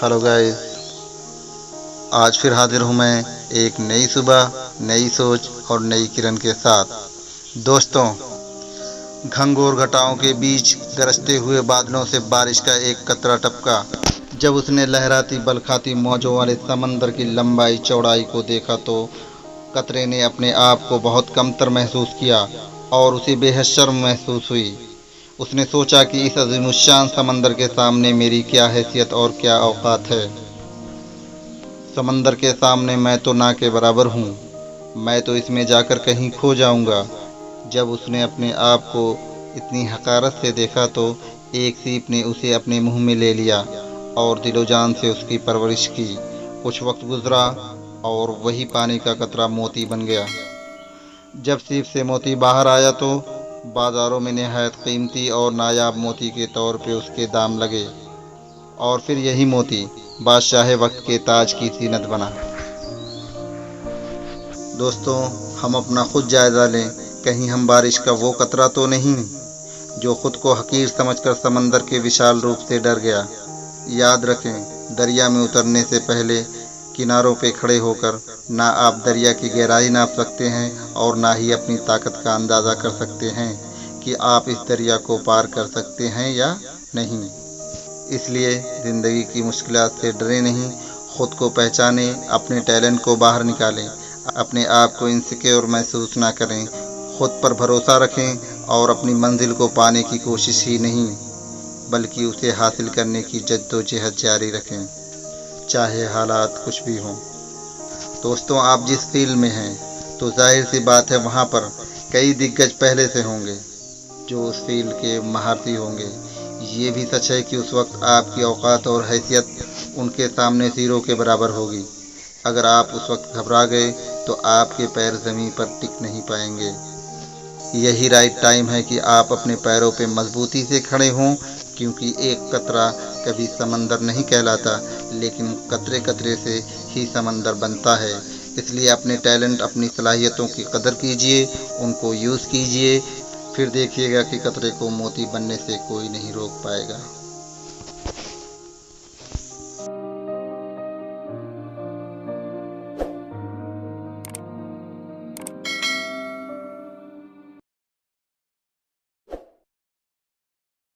Hello guys, आज फिर हाजिर हूँ मैं एक नई सुबह, नई सोच और नई किरण के साथ। दोस्तों, घंघोर घटाओं के बीच गरजते हुए बादलों से बारिश का एक कतरा टपका। जब उसने लहराती बलखाती मौजों वाले समंदर की लंबाई चौड़ाई को देखा तो कतरे ने अपने आप को बहुत कमतर महसूस किया और उसे बेहद शर्म महसूस हुई। उसने सोचा कि इस अज़ीमुश्शान समंदर के सामने मेरी क्या हैसियत और क्या औकात है। समंदर के सामने मैं तो ना के बराबर हूँ, मैं तो इसमें जाकर कहीं खो जाऊंगा। जब उसने अपने आप को इतनी हकारत से देखा तो एक सीप ने उसे अपने मुंह में ले लिया और दिलो जान से उसकी परवरिश की। कुछ वक्त गुजरा और वही पानी का कतरा मोती बन गया। जब सीप से मोती बाहर आया तो बाजारों में नहायत कीमती और नायाब मोती के तौर पे उसके दाम लगे और फिर यही मोती बादशाह वक्त के ताज की जीनत बना। दोस्तों, हम अपना खुद जायज़ा लें, कहीं हम बारिश का वो कतरा तो नहीं जो खुद को हकीर समझकर समंदर के विशाल रूप से डर गया। याद रखें, दरिया में उतरने से पहले किनारों पे खड़े होकर ना आप दरिया की गहराई नाप सकते हैं और ना ही अपनी ताकत का अंदाज़ा कर सकते हैं कि आप इस दरिया को पार कर सकते हैं या नहीं। इसलिए ज़िंदगी की मुश्किलात से डरे नहीं, खुद को पहचानें, अपने टैलेंट को बाहर निकालें, अपने आप को इनसिक्योर महसूस ना करें, खुद पर भरोसा रखें और अपनी मंजिल को पाने की कोशिश ही नहीं बल्कि उसे हासिल करने की जद्दोजहद जारी रखें, चाहे हालात कुछ भी हों। दोस्तों, आप जिस फील्ड में हैं तो जाहिर सी बात है वहाँ पर कई दिग्गज पहले से होंगे जो उस फील्ड के महारथी होंगे। ये भी सच है कि उस वक्त आपकी औकात और हैसियत उनके सामने ज़ीरो के बराबर होगी। अगर आप उस वक्त घबरा गए तो आपके पैर ज़मीन पर टिक नहीं पाएंगे। यही राइट टाइम है कि आप अपने पैरों पे मजबूती से खड़े हों, क्योंकि एक कतरा कभी समंदर नहीं कहलाता, लेकिन कतरे कतरे से ही समंदर बनता है। इसलिए अपने टैलेंट, अपनी सलाहियतों की कदर कीजिए, उनको यूज़ कीजिए, फिर देखिएगा कि कतरे को मोती बनने से कोई नहीं रोक पाएगा।